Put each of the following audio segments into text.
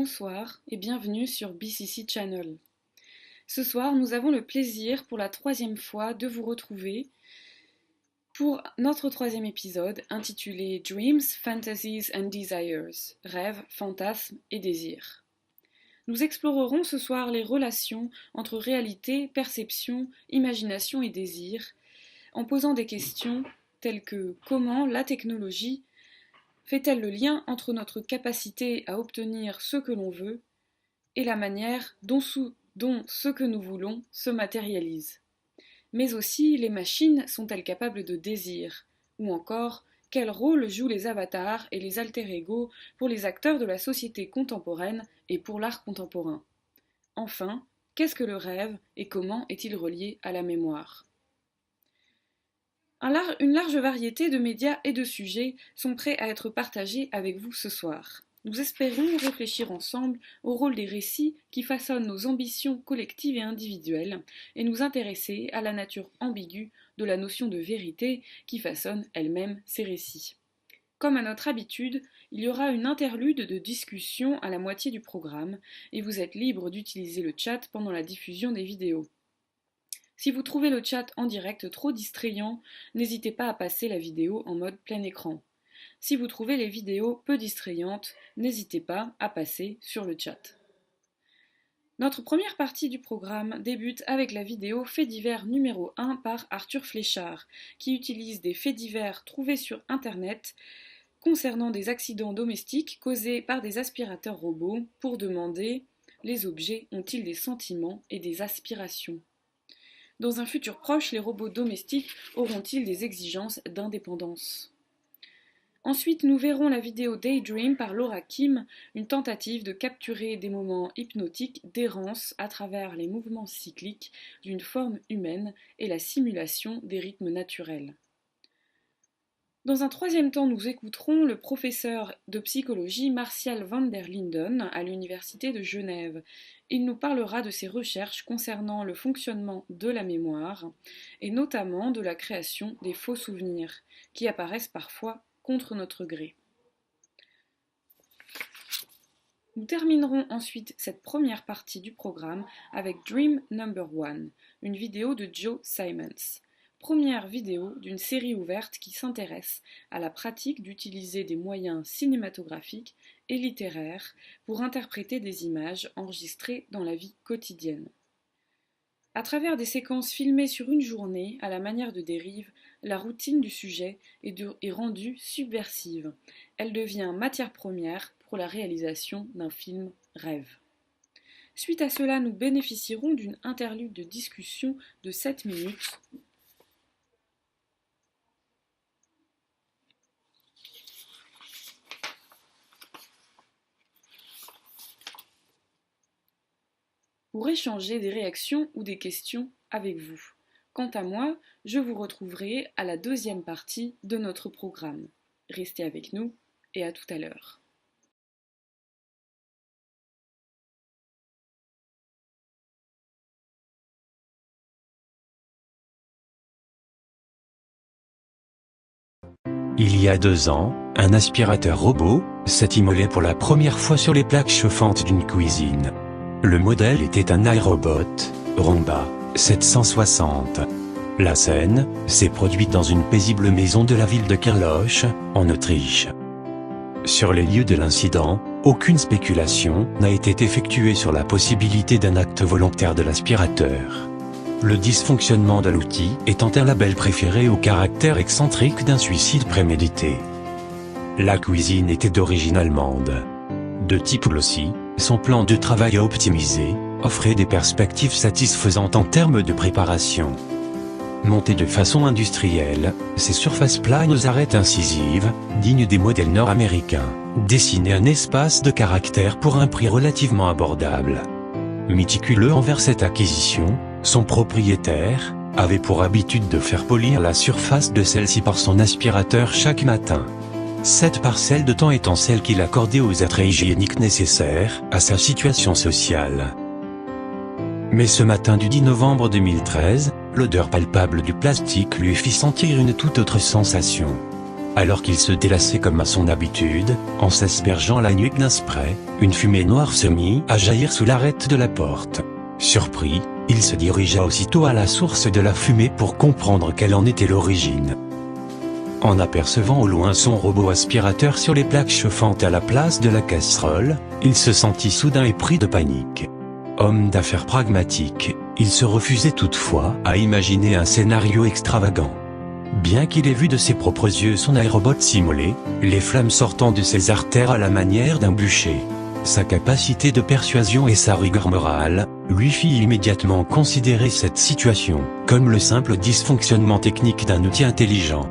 Bonsoir et bienvenue sur BCC Channel. Ce soir, nous avons le plaisir pour la troisième fois de vous retrouver pour notre troisième épisode intitulé Dreams, Fantasies and Desires, rêves, fantasmes et désirs. Nous explorerons ce soir les relations entre réalité, perception, imagination et désir, en posant des questions telles que comment la technologie fait-elle le lien entre notre capacité à obtenir ce que l'on veut et la manière dont ce que nous voulons se matérialise? Mais aussi, les machines sont-elles capables de désir? Ou encore, quel rôle jouent les avatars et les alter-ego pour les acteurs de la société contemporaine et pour l'art contemporain? Enfin, qu'est-ce que le rêve et comment est-il relié à la mémoire? Une large variété de médias et de sujets sont prêts à être partagés avec vous ce soir. Nous espérons réfléchir ensemble au rôle des récits qui façonnent nos ambitions collectives et individuelles et nous intéresser à la nature ambiguë de la notion de vérité qui façonne elle-même ces récits. Comme à notre habitude, il y aura une interlude de discussion à la moitié du programme et vous êtes libre d'utiliser le chat pendant la diffusion des vidéos. Si vous trouvez le chat en direct trop distrayant, n'hésitez pas à passer la vidéo en mode plein écran. Si vous trouvez les vidéos peu distrayantes, n'hésitez pas à passer sur le chat. Notre première partie du programme débute avec la vidéo Faits divers numéro 1 par Arthur Fléchard, qui utilise des faits divers trouvés sur Internet concernant des accidents domestiques causés par des aspirateurs robots pour demander « Les objets ont-ils des sentiments et des aspirations ?» Dans un futur proche, les robots domestiques auront-ils des exigences d'indépendance? Ensuite, nous verrons la vidéo Daydream par Laura Kim, une tentative de capturer des moments hypnotiques d'errance à travers les mouvements cycliques d'une forme humaine et la simulation des rythmes naturels. Dans un troisième temps, nous écouterons le professeur de psychologie Martial van der Linden à l'Université de Genève. Il nous parlera de ses recherches concernant le fonctionnement de la mémoire et notamment de la création des faux souvenirs qui apparaissent parfois contre notre gré. Nous terminerons ensuite cette première partie du programme avec Dream Number 1, une vidéo de Joe Simons. Première vidéo d'une série ouverte qui s'intéresse à la pratique d'utiliser des moyens cinématographiques et littéraires pour interpréter des images enregistrées dans la vie quotidienne. À travers des séquences filmées sur une journée, à la manière de Dérive, la routine du sujet est rendue subversive. Elle devient matière première pour la réalisation d'un film rêve. Suite à cela, nous bénéficierons d'une interlude de discussion de 7 minutes pour échanger des réactions ou des questions avec vous. Quant à moi, je vous retrouverai à la deuxième partie de notre programme. Restez avec nous et à tout à l'heure. Il y a 2 ans, un aspirateur robot s'est immolé pour la première fois sur les plaques chauffantes d'une cuisine. Le modèle était un iRobot, Roomba 760. La scène s'est produite dans une paisible maison de la ville de Kirloch, en Autriche. Sur les lieux de l'incident, aucune spéculation n'a été effectuée sur la possibilité d'un acte volontaire de l'aspirateur. Le dysfonctionnement de l'outil étant un label préféré au caractère excentrique d'un suicide prémédité. La cuisine était d'origine allemande. De type Lossy, son plan de travail optimisé offrait des perspectives satisfaisantes en termes de préparation. Montées de façon industrielle, ces surfaces planes aux arêtes incisives, dignes des modèles nord-américains, dessinaient un espace de caractère pour un prix relativement abordable. Méticuleux envers cette acquisition, son propriétaire avait pour habitude de faire polir la surface de celle-ci par son aspirateur chaque matin. Cette parcelle de temps étant celle qu'il accordait aux attraits hygiéniques nécessaires à sa situation sociale. Mais ce matin du 10 novembre 2013, l'odeur palpable du plastique lui fit sentir une toute autre sensation. Alors qu'il se délaçait comme à son habitude, en s'aspergeant la nuque d'un spray, une fumée noire se mit à jaillir sous l'arête de la porte. Surpris, il se dirigea aussitôt à la source de la fumée pour comprendre quelle en était l'origine. En apercevant au loin son robot aspirateur sur les plaques chauffantes à la place de la casserole, il se sentit soudain épris de panique. Homme d'affaires pragmatique, il se refusait toutefois à imaginer un scénario extravagant. Bien qu'il ait vu de ses propres yeux son aérobot s'immoler, les flammes sortant de ses artères à la manière d'un bûcher, sa capacité de persuasion et sa rigueur morale, lui fit immédiatement considérer cette situation comme le simple dysfonctionnement technique d'un outil intelligent.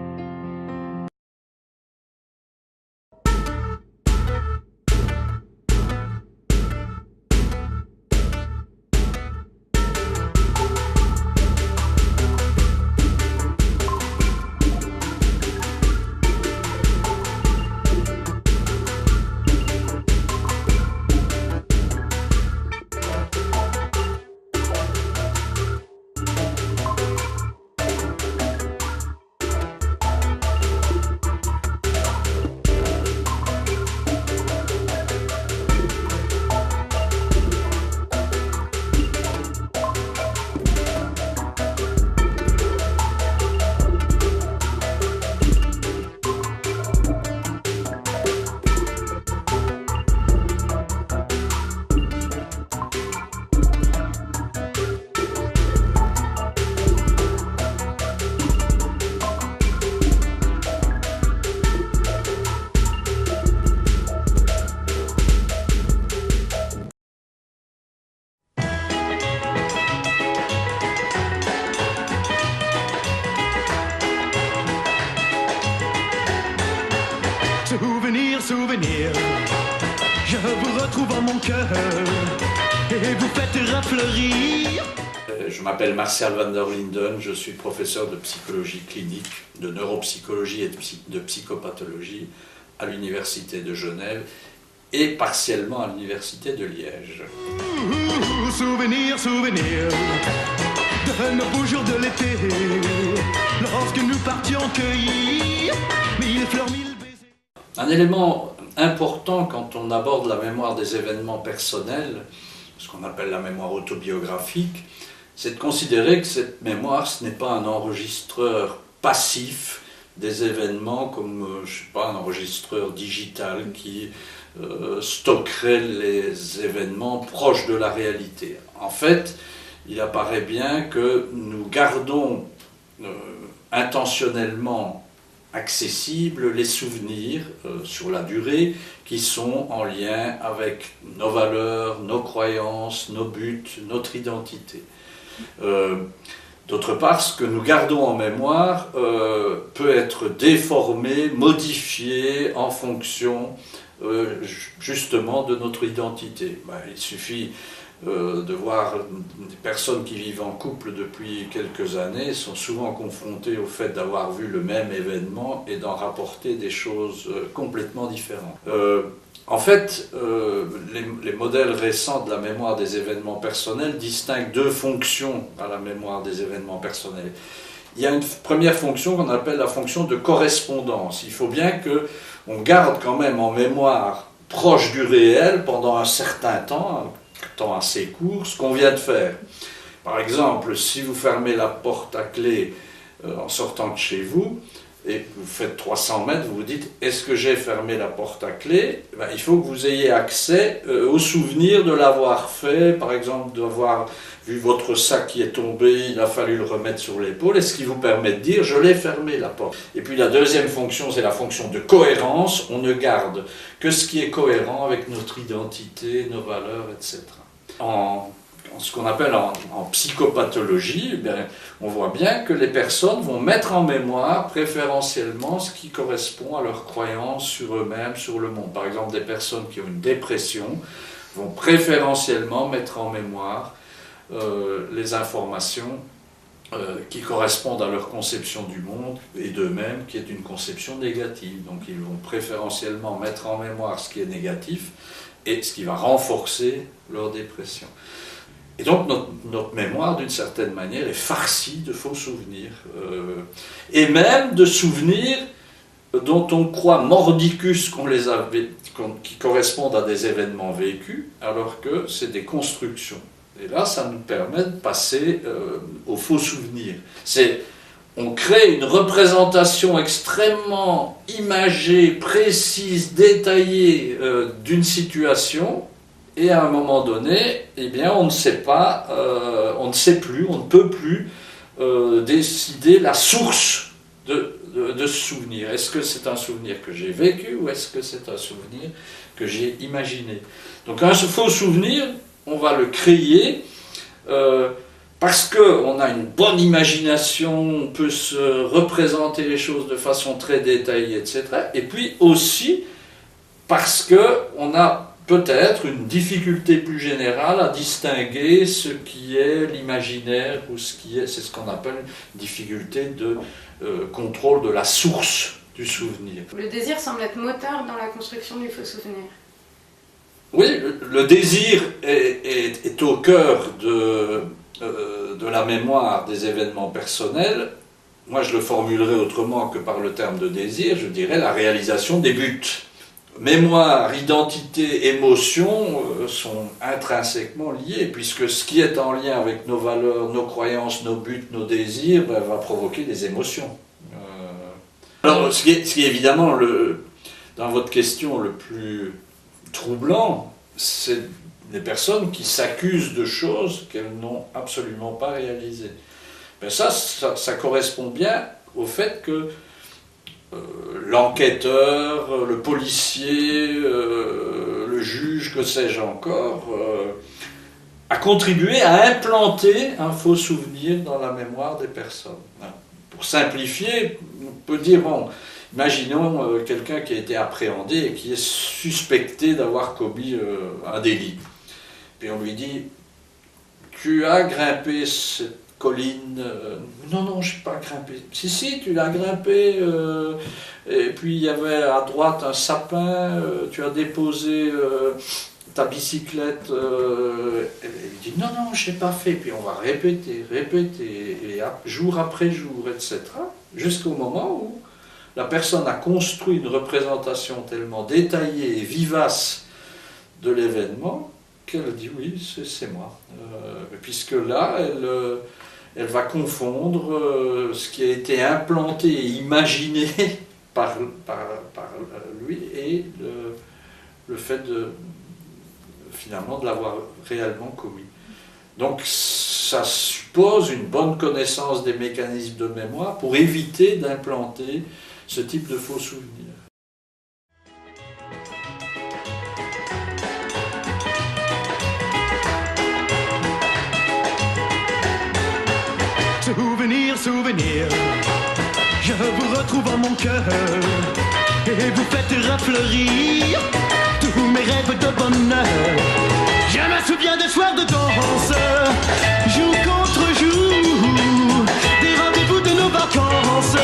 Souvenir, souvenir, je vous retrouve en mon cœur et vous faites rafleurir. Je m'appelle Martial van der Linden, je suis professeur de psychologie clinique, de neuropsychologie et de psychopathologie à l'Université de Genève et partiellement à l'Université de Liège. Souvenir, souvenir de nos beaux jours de l'été, lorsque nous partions cueillir mille fleurs, mille baisers. Un élément important quand on aborde la mémoire des événements personnels, ce qu'on appelle la mémoire autobiographique, c'est de considérer que cette mémoire, ce n'est pas un enregistreur passif des événements comme, je sais pas, un enregistreur digital qui stockerait les événements proches de la réalité. En fait, il apparaît bien que nous gardons intentionnellement accessibles les souvenirs sur la durée qui sont en lien avec nos valeurs, nos croyances, nos buts, notre identité. D'autre part, ce que nous gardons en mémoire peut être déformé, modifié en fonction justement de notre identité. Il suffit de voir des personnes qui vivent en couple depuis quelques années sont souvent confrontées au fait d'avoir vu le même événement et d'en rapporter des choses complètement différentes. En fait, les modèles récents de la mémoire des événements personnels distinguent deux fonctions à la mémoire des événements personnels. Il y a une première fonction qu'on appelle la fonction de correspondance. Il faut bien qu'on garde quand même en mémoire proche du réel pendant un certain temps, un temps assez court, ce qu'on vient de faire. Par exemple, si vous fermez la porte à clé en sortant de chez vous, et vous faites 300 mètres, vous vous dites, est-ce que j'ai fermé la porte à clé? Il faut que vous ayez accès au souvenir de l'avoir fait, par exemple d'avoir vu votre sac qui est tombé, il a fallu le remettre sur l'épaule, et ce qui vous permet de dire, je l'ai fermé la porte. Et puis la deuxième fonction, c'est la fonction de cohérence, on ne garde que ce qui est cohérent avec notre identité, nos valeurs, etc. En ce qu'on appelle en psychopathologie, eh bien, on voit bien que les personnes vont mettre en mémoire préférentiellement ce qui correspond à leurs croyances sur eux-mêmes, sur le monde. Par exemple, des personnes qui ont une dépression vont préférentiellement mettre en mémoire les informations qui correspondent à leur conception du monde et d'eux-mêmes, qui est une conception négative. Donc ils vont préférentiellement mettre en mémoire ce qui est négatif et ce qui va renforcer leur dépression. Et donc notre mémoire, d'une certaine manière, est farcie de faux souvenirs. Et même de souvenirs dont on croit mordicus qui correspondent à des événements vécus, alors que c'est des constructions. Et là, ça nous permet de passer au faux souvenir. On crée une représentation extrêmement imagée, précise, détaillée d'une situation, et à un moment donné, eh bien, on ne sait pas, on ne sait plus, on ne peut plus décider la source de ce souvenir. Est-ce que c'est un souvenir que j'ai vécu ou est-ce que c'est un souvenir que j'ai imaginé? Donc un faux souvenir, on va le créer parce qu'on a une bonne imagination, on peut se représenter les choses de façon très détaillée, etc. Et puis aussi parce qu'on a peut-être une difficulté plus générale à distinguer ce qui est l'imaginaire ou c'est ce qu'on appelle une difficulté de contrôle de la source du souvenir. Le désir semble être moteur dans la construction du faux souvenir. Oui, le désir est au cœur de la mémoire des événements personnels. Moi, je le formulerai autrement que par le terme de désir, je dirais la réalisation des buts. Mémoire, identité, émotion sont intrinsèquement liés, puisque ce qui est en lien avec nos valeurs, nos croyances, nos buts, nos désirs, va provoquer des émotions. Alors, ce qui est évidemment, dans votre question, le plus troublant, c'est des personnes qui s'accusent de choses qu'elles n'ont absolument pas réalisées. Ben ça correspond bien au fait que l'enquêteur, le policier, le juge, que sais-je encore, a contribué à implanter un faux souvenir dans la mémoire des personnes. Pour simplifier, on peut dire, bon, imaginons quelqu'un qui a été appréhendé et qui est suspecté d'avoir commis un délit. Puis on lui dit, tu as grimpé cette colline. Non, je n'ai pas grimpé. Si, tu l'as grimpé. Et puis il y avait à droite un sapin. Tu as déposé ta bicyclette. Elle dit non, je n'ai pas fait. Puis on va répéter, et jour après jour, etc. Jusqu'au moment où la personne a construit une représentation tellement détaillée et vivace de l'événement qu'elle dit oui, c'est moi. Puisque là, elle va confondre ce qui a été implanté et imaginé par lui et le fait finalement de l'avoir réellement commis. Donc ça suppose une bonne connaissance des mécanismes de mémoire pour éviter d'implanter ce type de faux souvenirs. Souvenir, je vous retrouve en mon cœur et vous faites refleurir tous mes rêves de bonheur. Je me souviens des soirs de danse, jour contre jour, des rendez-vous de nos vacances.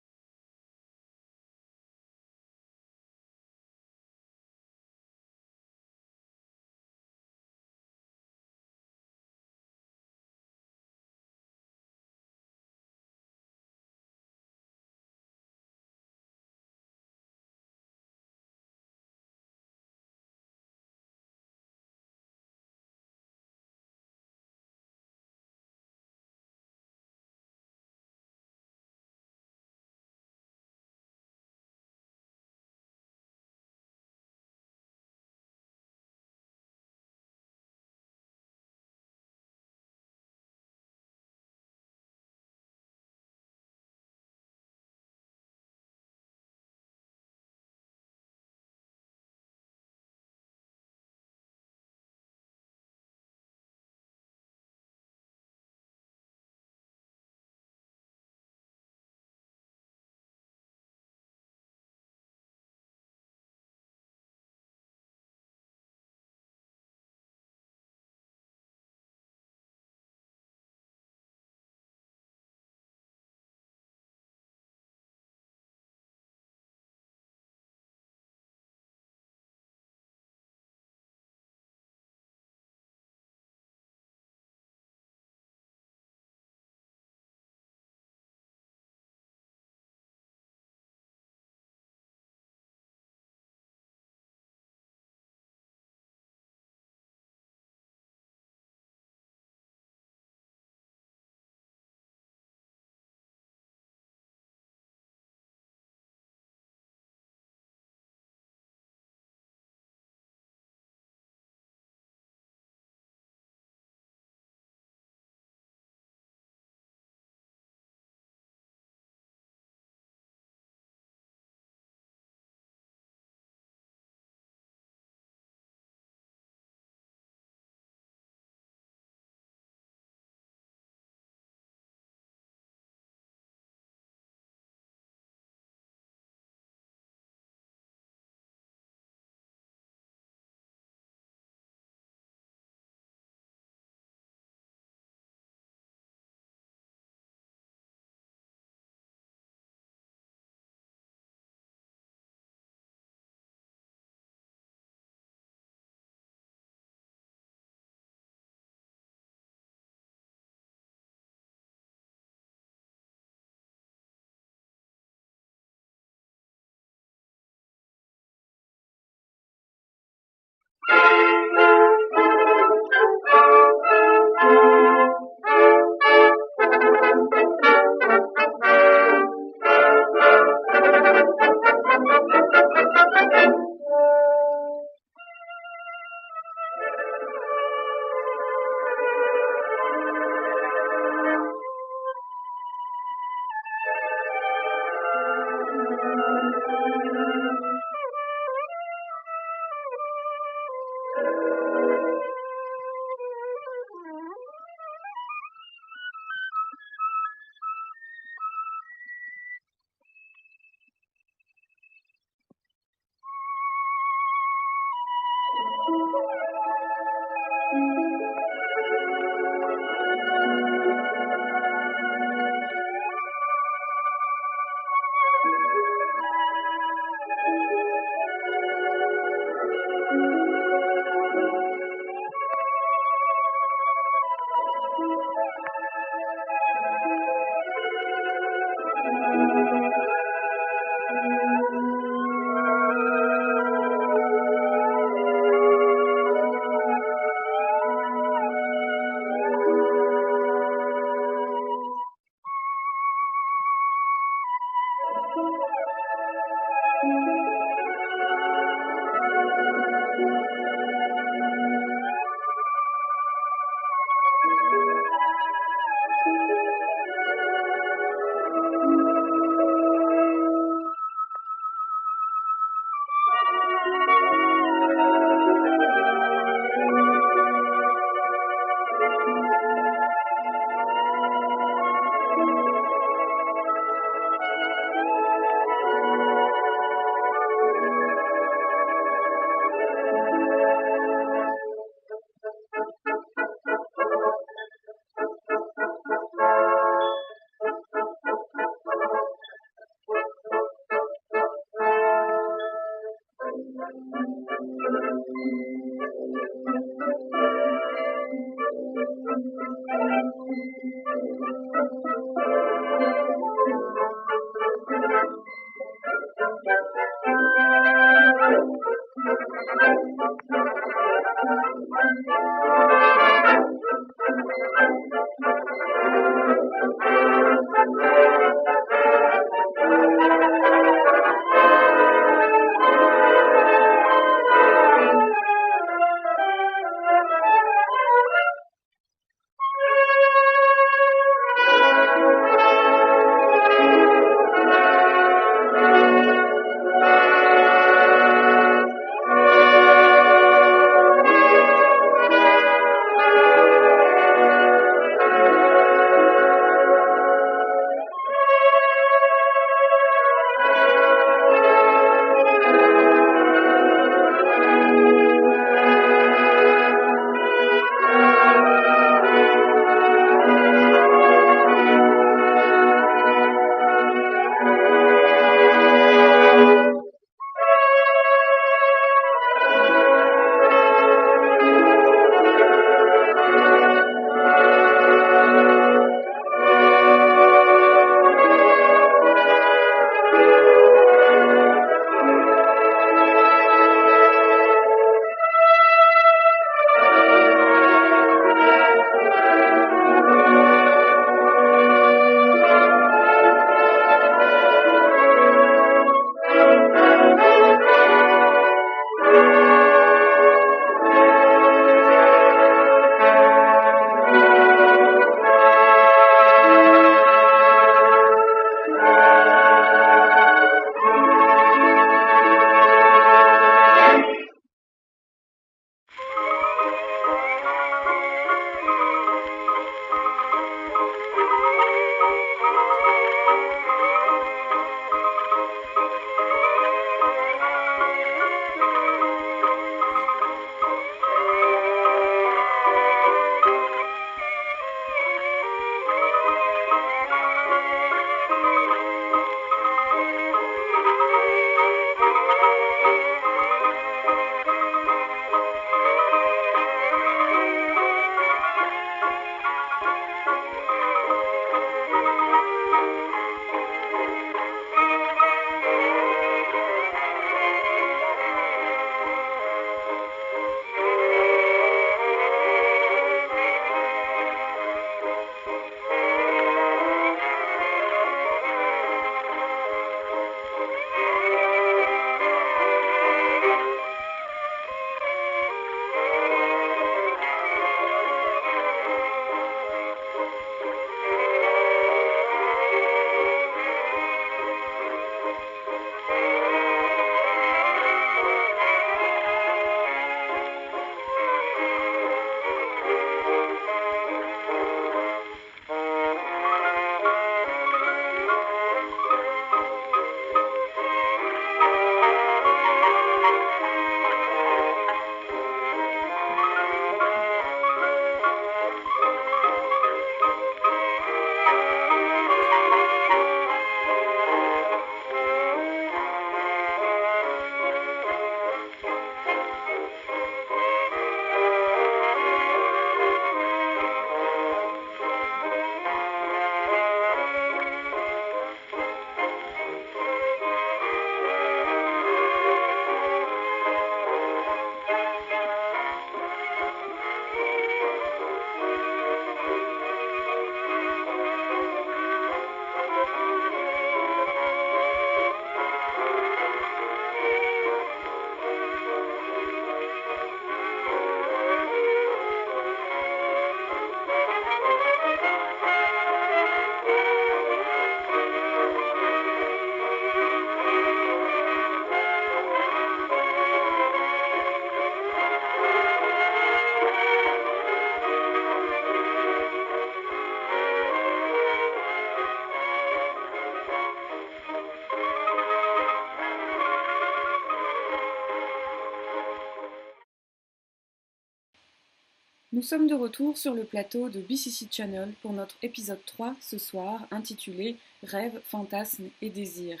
Nous sommes de retour sur le plateau de BCC Channel pour notre épisode 3 ce soir intitulé Rêves, fantasmes et désirs.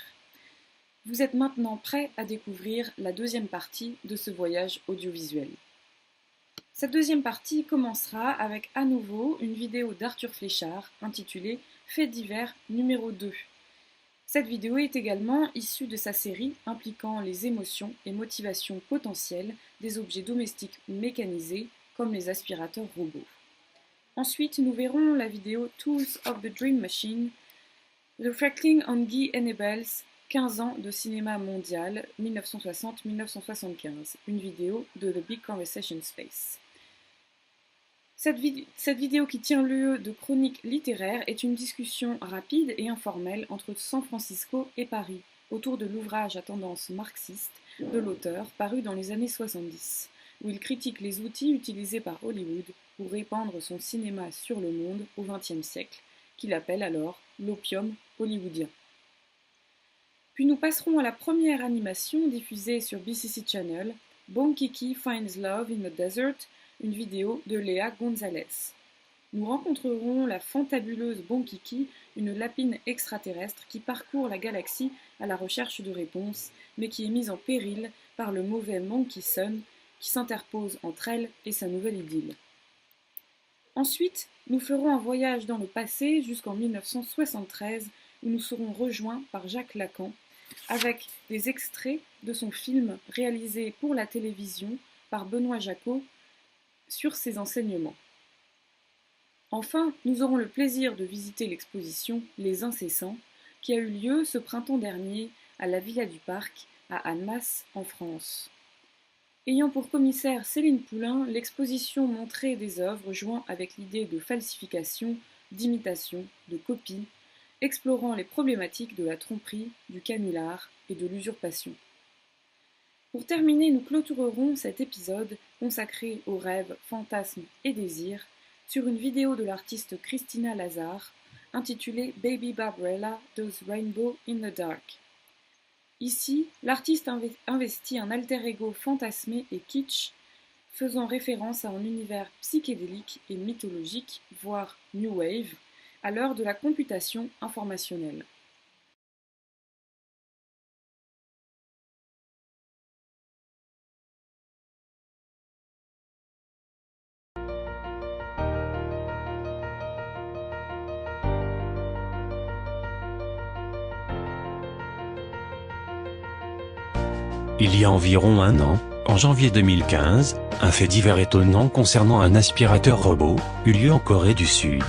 Vous êtes maintenant prêts à découvrir la deuxième partie de ce voyage audiovisuel. Cette deuxième partie commencera avec à nouveau une vidéo d'Arthur Fléchard intitulée Faits divers numéro 2. Cette vidéo est également issue de sa série impliquant les émotions et motivations potentielles des objets domestiques mécanisés comme les aspirateurs robots. Ensuite, nous verrons la vidéo Tools of the Dream Machine, Reflecting on Guy Enebels, 15 ans de cinéma mondial, 1960-1975, une vidéo de The Big Conversation Space. Cette vidéo qui tient lieu de chronique littéraire est une discussion rapide et informelle entre San Francisco et Paris, autour de l'ouvrage à tendance marxiste de l'auteur paru dans les années 70, où il critique les outils utilisés par Hollywood pour répandre son cinéma sur le monde au XXe siècle, qu'il appelle alors l'opium hollywoodien. Puis nous passerons à la première animation diffusée sur BCC Channel, Bon Kiki Finds Love in the Desert, une vidéo de Léa Gonzalez. Nous rencontrerons la fantabuleuse Bon Kiki, une lapine extraterrestre qui parcourt la galaxie à la recherche de réponses, mais qui est mise en péril par le mauvais Monkey Sun, qui s'interpose entre elle et sa nouvelle idylle. Ensuite, nous ferons un voyage dans le passé jusqu'en 1973, où nous serons rejoints par Jacques Lacan, avec des extraits de son film réalisé pour la télévision par Benoît Jacot sur ses enseignements. Enfin, nous aurons le plaisir de visiter l'exposition Les Incessants, qui a eu lieu ce printemps dernier à la Villa du Parc, à Annemasse, en France. Ayant pour commissaire Céline Poulain, l'exposition montrait des œuvres jouant avec l'idée de falsification, d'imitation, de copie, explorant les problématiques de la tromperie, du canular et de l'usurpation. Pour terminer, nous clôturerons cet épisode consacré aux rêves, fantasmes et désirs sur une vidéo de l'artiste Christina Lazare intitulée Baby Barbarella Does Rainbow in the Dark. Ici, l'artiste investit un alter ego fantasmé et kitsch, faisant référence à un univers psychédélique et mythologique, voire New Wave, à l'heure de la computation informationnelle. Il y a environ un an, en janvier 2015, un fait divers étonnant concernant un aspirateur robot eut lieu en Corée du Sud.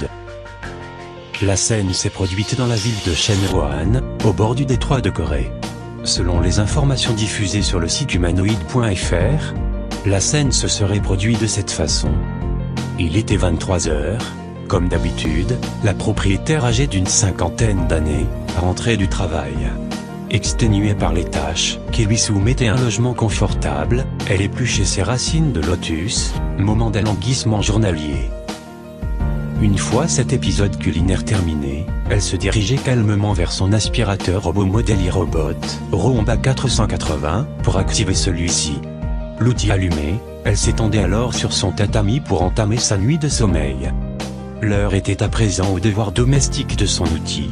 La scène s'est produite dans la ville de Cheonwan, au bord du détroit de Corée. Selon les informations diffusées sur le site humanoid.fr, la scène se serait produite de cette façon. Il était 23 heures. Comme d'habitude, la propriétaire âgée d'une cinquantaine d'années rentrait du travail. Exténuée par les tâches qui lui soumettaient un logement confortable, elle épluchait ses racines de lotus, moment d'alanguissement journalier. Une fois cet épisode culinaire terminé, elle se dirigeait calmement vers son aspirateur robot modèle iRobot, Roomba 480, pour activer celui-ci. L'outil allumé, elle s'étendait alors sur son tatami pour entamer sa nuit de sommeil. L'heure était à présent au devoir domestique de son outil.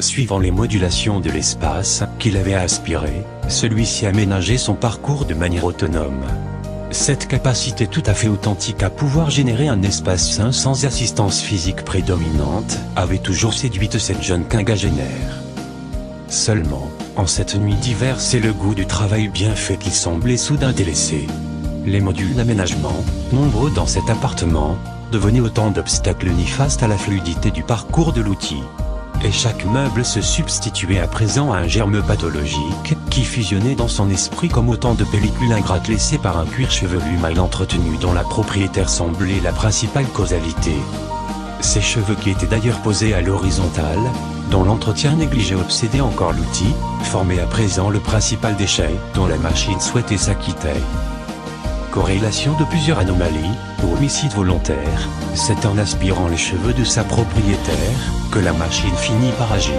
Suivant les modulations de l'espace qu'il avait à aspirer, celui-ci aménageait son parcours de manière autonome. Cette capacité tout à fait authentique à pouvoir générer un espace sain sans assistance physique prédominante avait toujours séduit cette jeune quinquagénaire. Seulement, en cette nuit d'hiver, c'est le goût du travail bien fait qui semblait soudain délaissé. Les modules d'aménagement, nombreux dans cet appartement, devenaient autant d'obstacles néfastes à la fluidité du parcours de l'outil. Et chaque meuble se substituait à présent à un germe pathologique, qui fusionnait dans son esprit comme autant de pellicules ingrates laissées par un cuir chevelu mal entretenu dont la propriétaire semblait la principale causalité. Ces cheveux qui étaient d'ailleurs posés à l'horizontale, dont l'entretien négligé obsédait encore l'outil, formaient à présent le principal déchet dont la machine souhaitait s'acquitter. Corrélation de plusieurs anomalies, ou homicide volontaire, c'est en aspirant les cheveux de sa propriétaire que la machine finit par agir.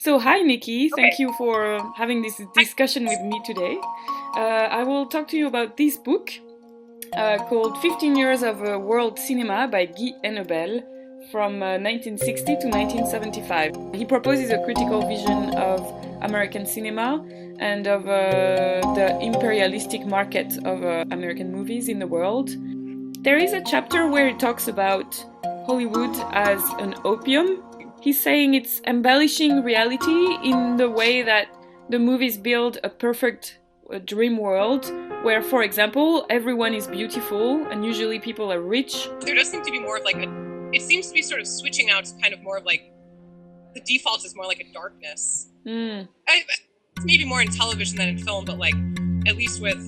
So, hi, Nikki. Thank you for having this discussion with me today. I will talk to you about this book called 15 Years of World Cinema by Guy Hennebel from 1960 to 1975. He proposes a critical vision of American cinema and of the imperialistic market of American movies in the world. There is a chapter where he talks about Hollywood as an opium. He's saying it's embellishing reality in the way that the movies build a perfect dream world where, for example, everyone is beautiful and usually people are rich. There does seem to be more of like it seems to be sort of switching out to kind of more of like the default is more like a darkness. It's maybe more in television than in film, but like at least with,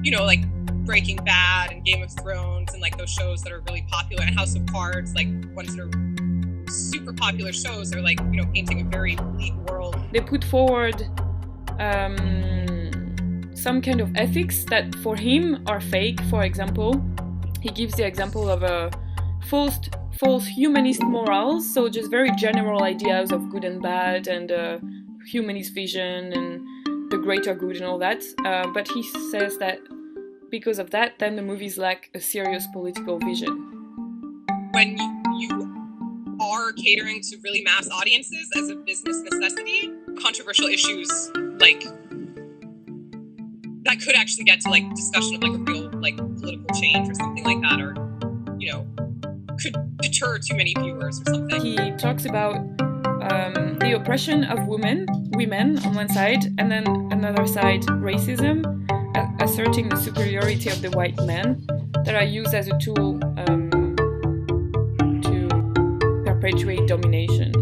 you know, like Breaking Bad and Game of Thrones and like those shows that are really popular, and House of Cards, like ones that are super popular shows, are like, you know, painting a very bleak world. They put forward some kind of ethics that for him are fake. For example, he gives the example of a false humanist morals, so just very general ideas of good and bad and humanist vision and the greater good and all that. But he says that because of that, then the movies lack a serious political vision. When you are catering to really mass audiences as a business necessity, controversial issues like that could actually get to like discussion of like a real like political change or something like that, or, you know, could deter too many viewers or something. He talks about the oppression of women on one side, and then another side, racism, asserting the superiority of the white men that are used as a tool to perpetuate domination.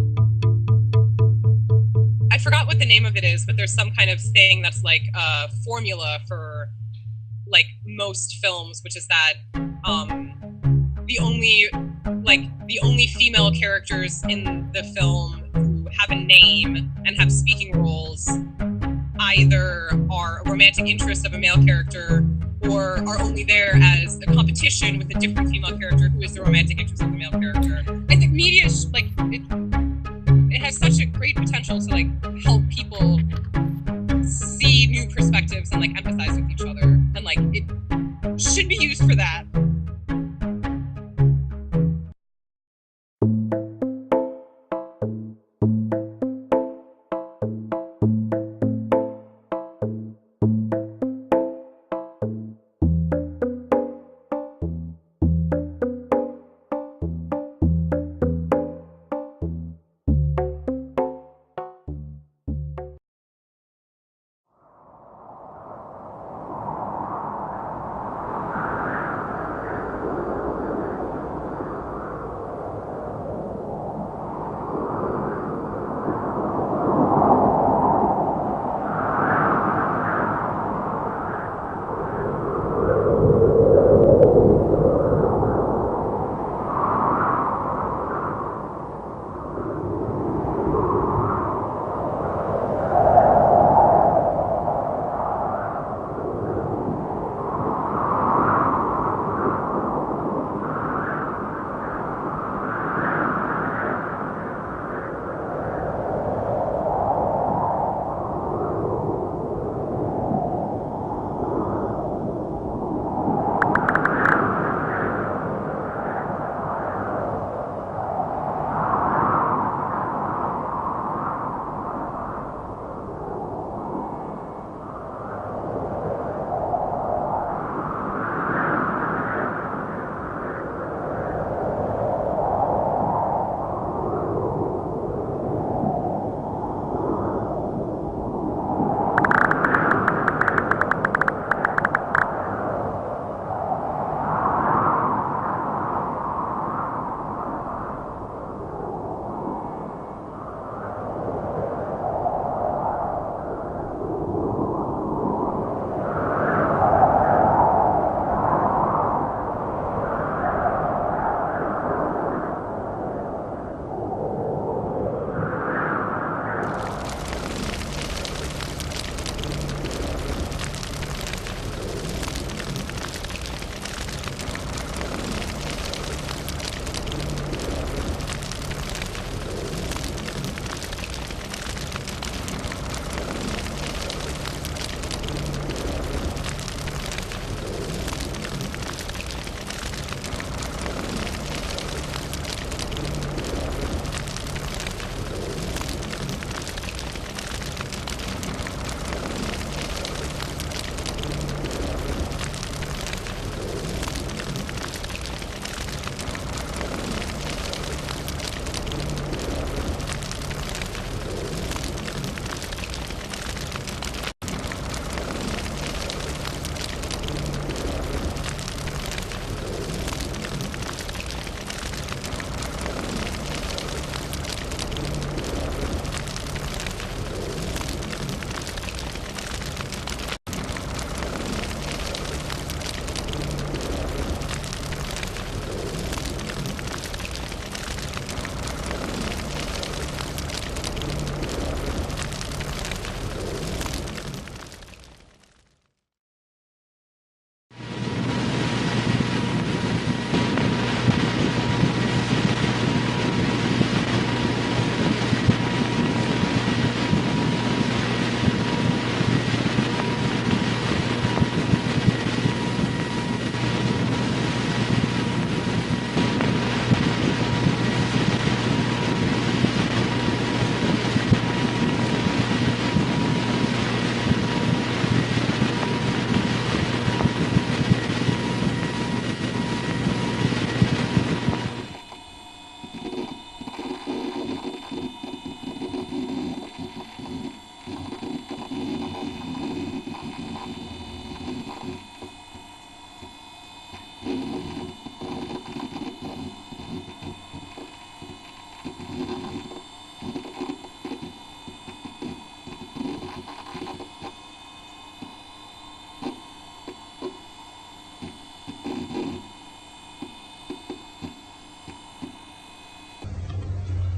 I forgot what the name of it is, but there's some kind of thing that's like a formula for like most films, which is that the only female characters in the film who have a name and have speaking roles either are a romantic interest of a male character or are only there as a competition with a different female character who is the romantic interest of the male character. I think media is like it has such a great potential to like help people see new perspectives and like empathize with each other, and like it should be used for that.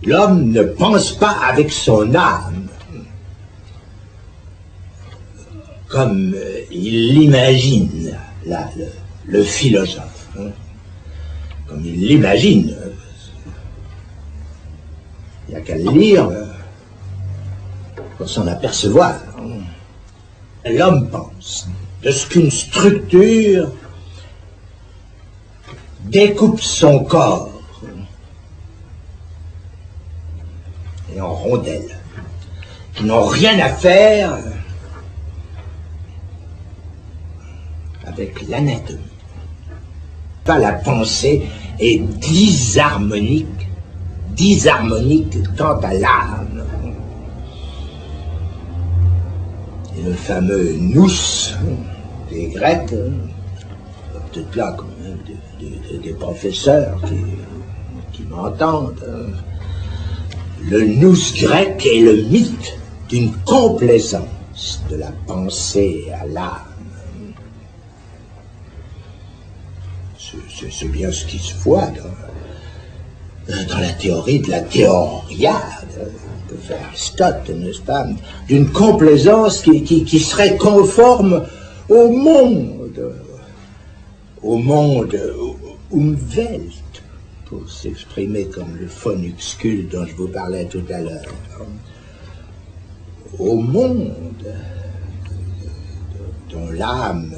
L'homme ne pense pas avec son âme, comme il l'imagine, le philosophe, hein, comme il l'imagine. Il n'y a qu'à le lire pour s'en apercevoir. L'homme pense de ce qu'une structure découpe son corps et en rondelles qui n'ont rien à faire avec l'anatomie. Pas la pensée est disharmonique quant à l'âme. Et le fameux nous des Grecs, peut-être là quand même des professeurs qui m'entendent. Le nous grec est le mythe d'une complaisance de la pensée à l'âme. C'est bien ce qui se voit dans la théorie de la théoria de fait Aristote, n'est-ce pas, d'une complaisance qui serait conforme au monde Umwelt, pour s'exprimer comme le phonuxcule dont je vous parlais tout à l'heure, au monde dont l'âme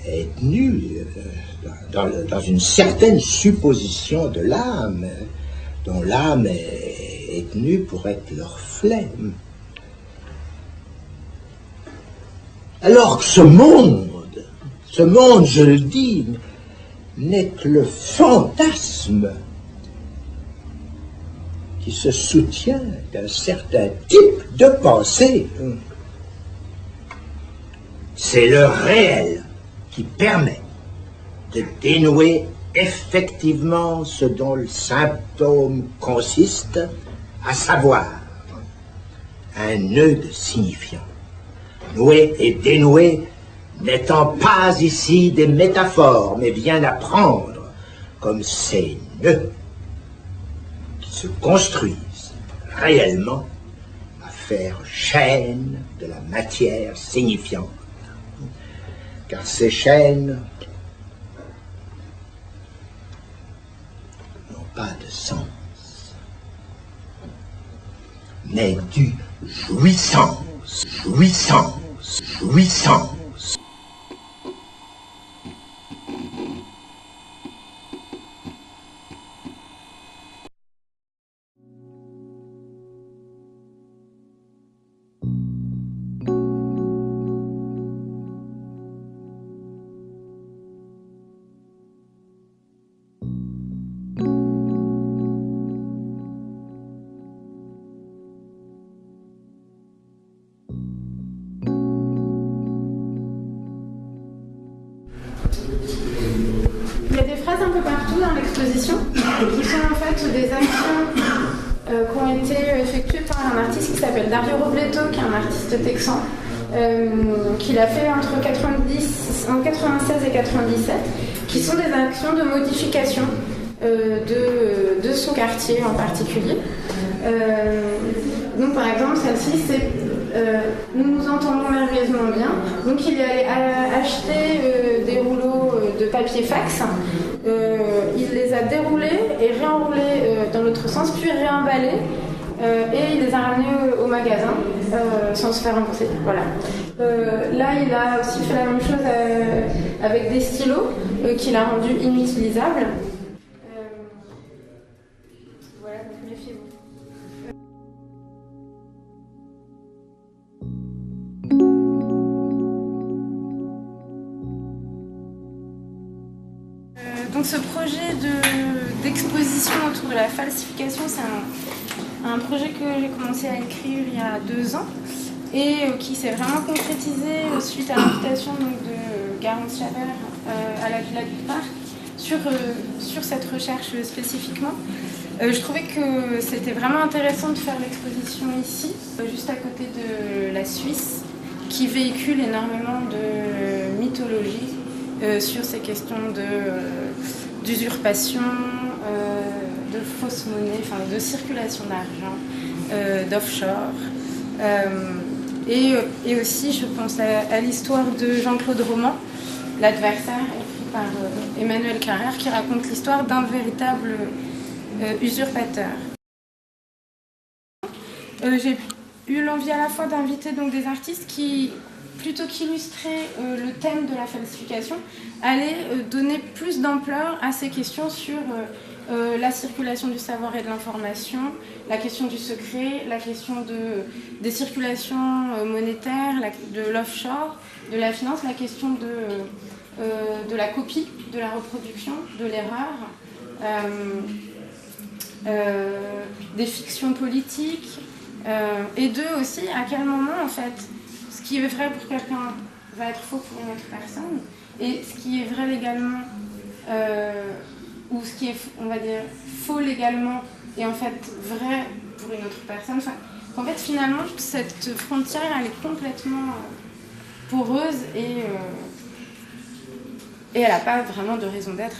est tenue, dans une certaine supposition de l'âme, dont l'âme est tenue pour être le reflet. Alors que ce monde, je le dis, n'est que le fantasme qui se soutient d'un certain type de pensée. C'est le réel qui permet de dénouer effectivement ce dont le symptôme consiste, à savoir un nœud de signifiant. Nouer et dénouer n'étant pas ici des métaphores, mais bien à prendre comme ces nœuds qui se construisent réellement à faire chaîne de la matière signifiante. Car ces chaînes n'ont pas de sens, mais du jouissance. Un peu partout dans l'exposition, qui sont en fait des actions qui ont été effectuées par un artiste qui s'appelle Dario Robleto, qui est un artiste texan, qu'il a fait entre 96 et 97, qui sont des actions de modification de son quartier en particulier. Donc par exemple, celle-ci, c'est nous nous entendons merveilleusement bien. Donc il est allé acheter des rouleaux de papier fax. Il les a déroulés et réenroulés dans l'autre sens, puis réemballés, et il les a ramenés au magasin sans se faire rembourser. Voilà. Là, il a aussi fait la même chose avec des stylos qu'il a rendus inutilisables. Voilà, donc méfiez-vous. Donc ce projet d'exposition autour de la falsification, c'est un projet que j'ai commencé à écrire il y a 2 ans et qui s'est vraiment concrétisé suite à l'invitation de Garance Chabert à la Villa du Parc sur cette recherche spécifiquement. Je trouvais que c'était vraiment intéressant de faire l'exposition ici, juste à côté de la Suisse, qui véhicule énormément de mythologie sur ces questions d'usurpation, de fausses monnaie, enfin de circulation d'argent, d'offshore. Et aussi, je pense à l'histoire de Jean-Claude Roman, L'adversaire, écrit par Emmanuel Carrère, qui raconte l'histoire d'un véritable usurpateur. J'ai eu l'envie à la fois d'inviter donc des artistes qui, plutôt qu'illustrer le thème de la falsification, allaient donner plus d'ampleur à ces questions sur la circulation du savoir et de l'information, la question du secret, la question des circulations monétaires, de l'offshore, de la finance, la question de la copie, de la reproduction, de l'erreur, des fictions politiques, et aussi à quel moment en fait ce qui est vrai pour quelqu'un va être faux pour une autre personne, et ce qui est vrai légalement ou ce qui est, on va dire, faux légalement et en fait vrai pour une autre personne. Enfin, en fait, finalement, cette frontière, elle est complètement poreuse et elle n'a pas vraiment de raison d'être.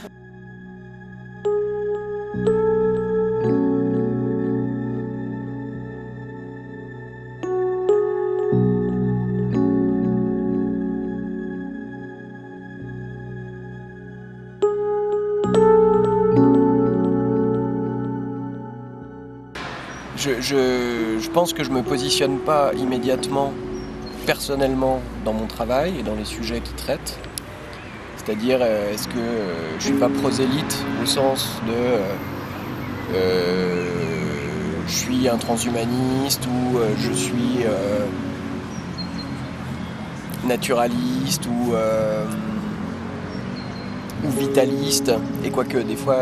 Je pense que je me positionne pas immédiatement, personnellement, dans mon travail et dans les sujets qu'il traite. C'est-à-dire, est-ce que je suis pas prosélyte au sens de je suis un transhumaniste ou je suis naturaliste ou vitaliste, et quoique des fois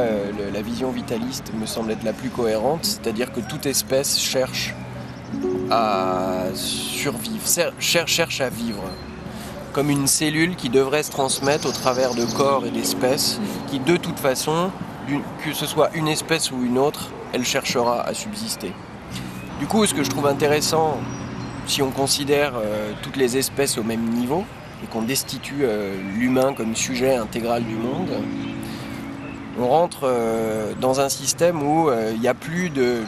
la vision vitaliste me semble être la plus cohérente, c'est-à-dire que toute espèce cherche à survivre, cherche à vivre, comme une cellule qui devrait se transmettre au travers de corps et d'espèces, qui de toute façon, que ce soit une espèce ou une autre, elle cherchera à subsister. Du coup, ce que je trouve intéressant, si on considère toutes les espèces au même niveau, et qu'on destitue l'humain comme sujet intégral du monde, on rentre dans un système où il n'y a plus de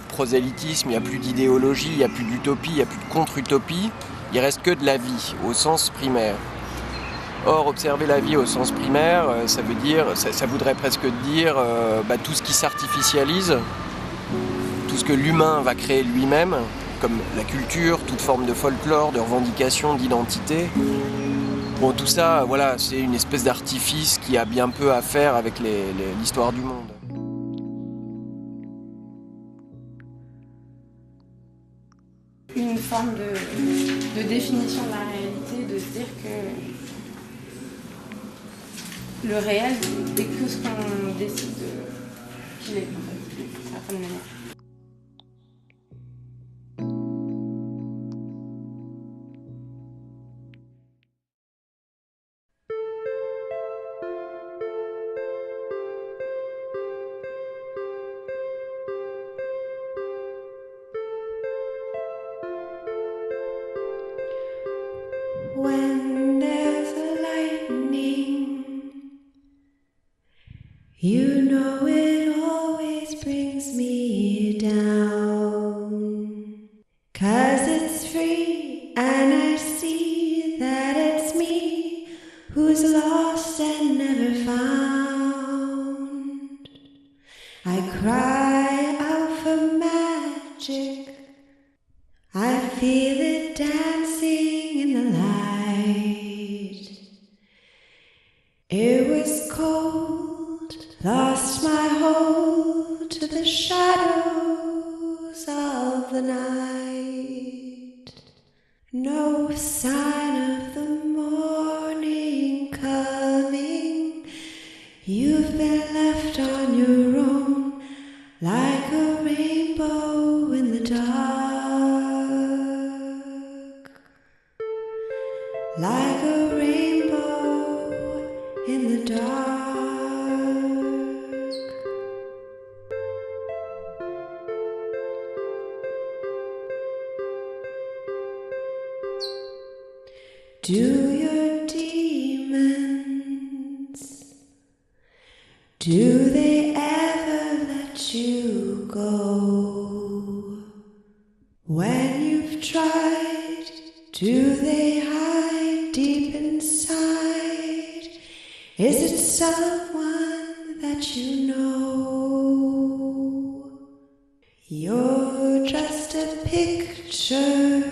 prosélytisme, il n'y a plus d'idéologie, il n'y a plus d'utopie, il n'y a plus de contre-utopie, il reste que de la vie au sens primaire. Or, observer la vie au sens primaire, ça voudrait presque dire tout ce qui s'artificialise, tout ce que l'humain va créer lui-même, comme la culture, toute forme de folklore, de revendication, d'identité. Bon, tout ça, voilà, c'est une espèce d'artifice qui a bien peu à faire avec l'histoire du monde. Une forme de définition de la réalité, de se dire que le réel n'est que ce qu'on décide qu'il est, en fait, d'une certaine manière. When there's a lightning, you know it always brings me down. 'Cause it's free and I see that it's me who's lost and never found. I cry out for magic, I feel it dancing in the light. It was cold, lost my hold to the shadows of the night. No sign of the morning coming. You've been left on your own, like a rainbow in the dark. Like a rainbow in the dark. Do your demons, do they ever let you go? When you've tried, do they hide deep inside? Is it someone that you know? You're just a picture,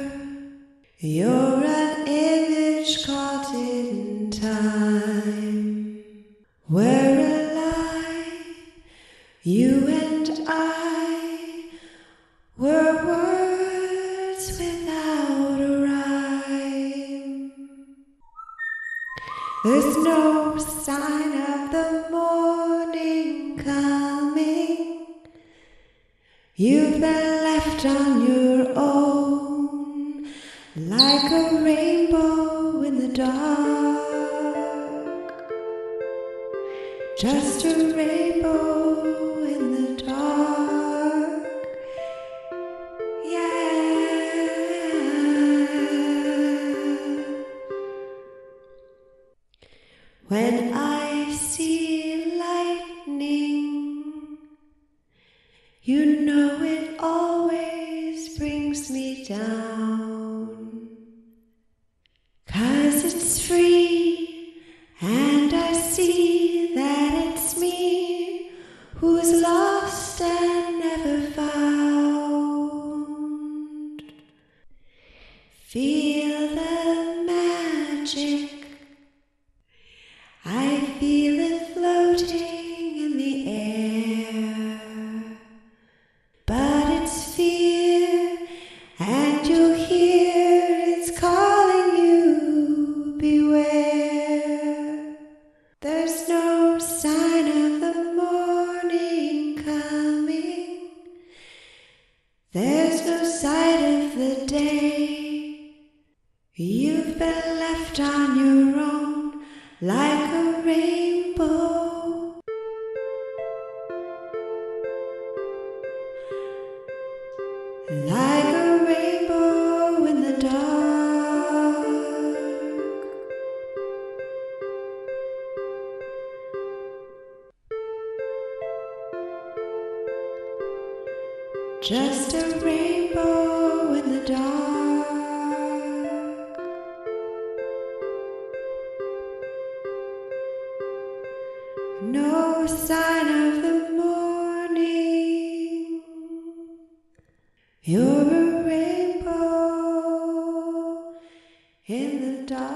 you're an image caught in time. We're alive, you and I were words without a rhyme. There's no sign of the morning coming. You've been left on your own, like a rainbow in the dark. Just a rainbow in the dark. Yeah. When I see lightning, you know it always brings me down. 'Cause it's free, and I see that it's me who's lost and never found. Feel the magic, I feel it floating in the air. But it's fear, and you'll hear it's calling you, beware. There's no sign of the morning coming. There's no sight of the day. You've been left on your own, like a rainbow. Like a rainbow in the dark. Just a rainbow in the dark. No sign of the morning. You're a rainbow in the dark.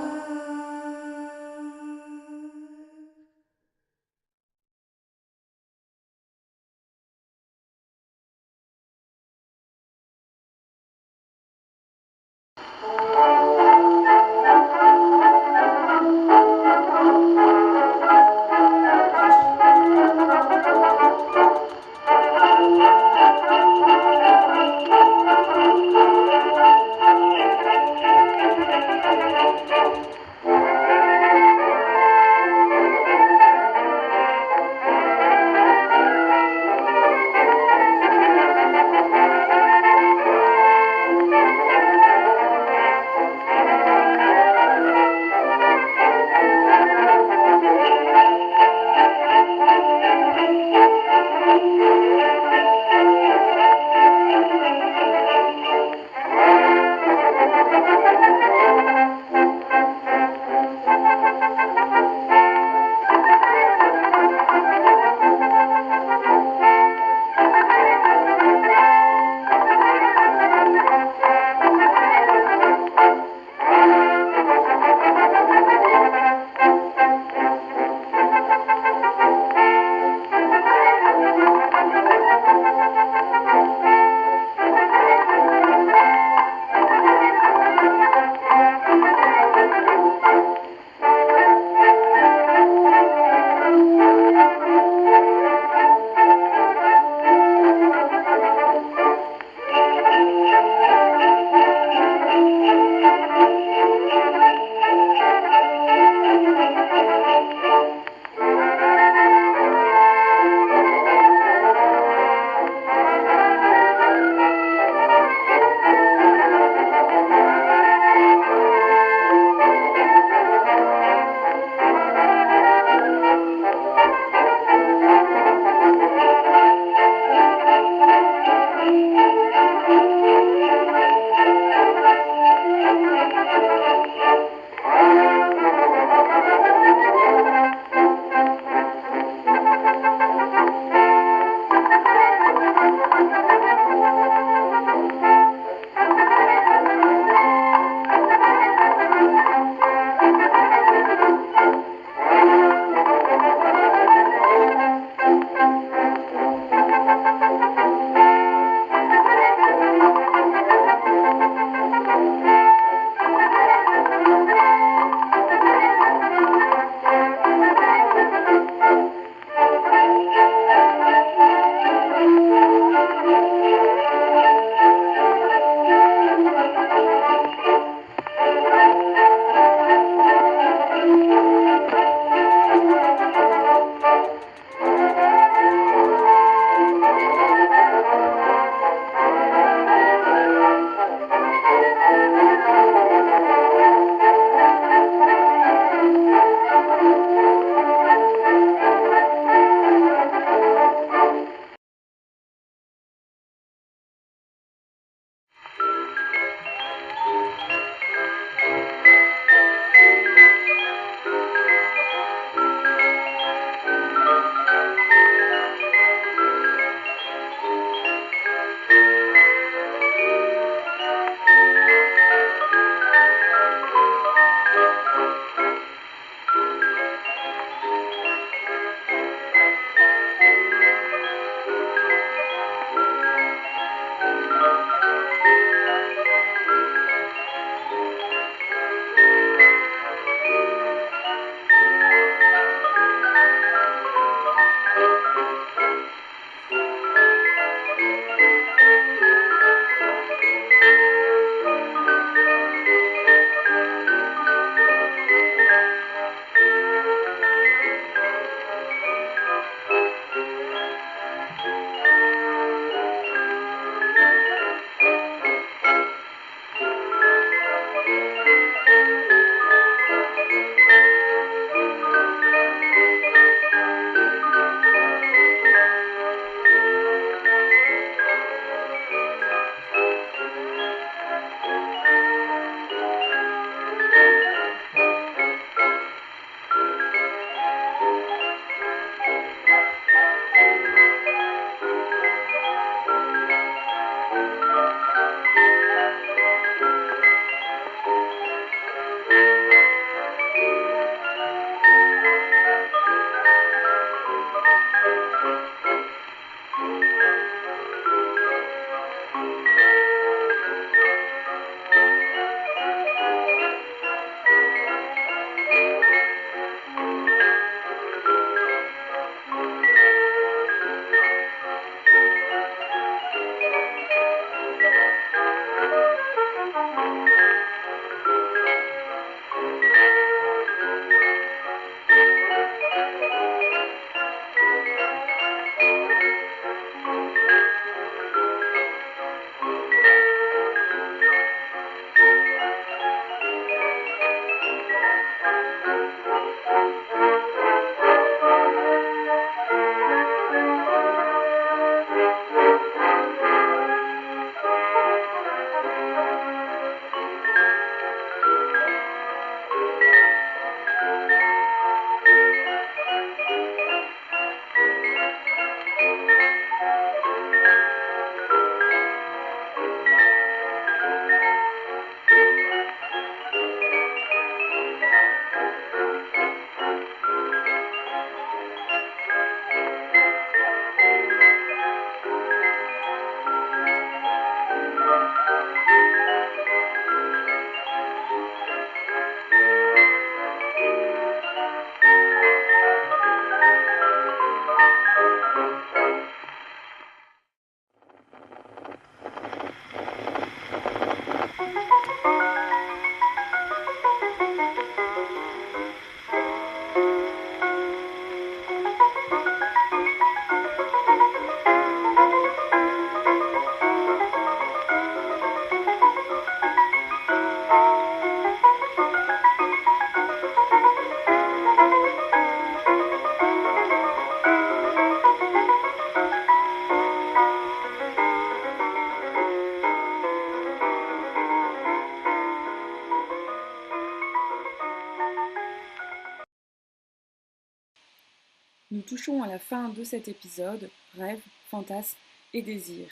touchons à la fin de cet épisode, rêves, fantasmes et désirs.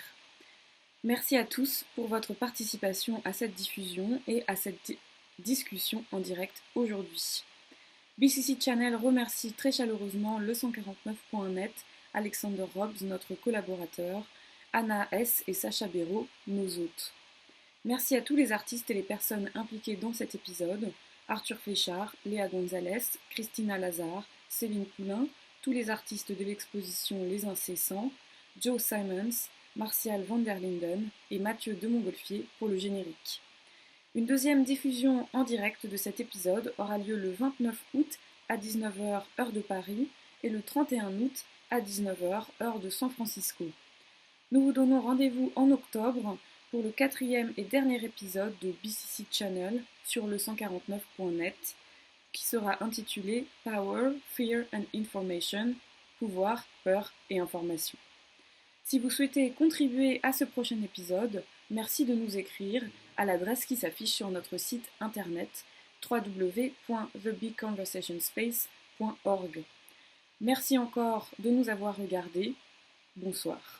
Merci à tous pour votre participation à cette diffusion et à cette discussion en direct aujourd'hui. BCC Channel remercie très chaleureusement le 149.net, Alexander Robbs, notre collaborateur, Anna S. et Sacha Béraud, nos hôtes. Merci à tous les artistes et les personnes impliquées dans cet épisode, Arthur Fléchard, Léa Gonzalez, Christina Lazare, Céline Poulain, tous les artistes de l'exposition Les Incessants, Joe Simons, Martial van der Linden et Mathieu de Montgolfier pour le générique. Une deuxième diffusion en direct de cet épisode aura lieu le 29 août à 19h heure de Paris et le 31 août à 19h heure de San Francisco. Nous vous donnons rendez-vous en octobre pour le 4e et dernier épisode de BCC Channel sur le 149.net qui sera intitulé Power, Fear and Information, pouvoir, peur et information. Si vous souhaitez contribuer à ce prochain épisode, merci de nous écrire à l'adresse qui s'affiche sur notre site internet www.thebigconversationspace.org. Merci encore de nous avoir regardés. Bonsoir.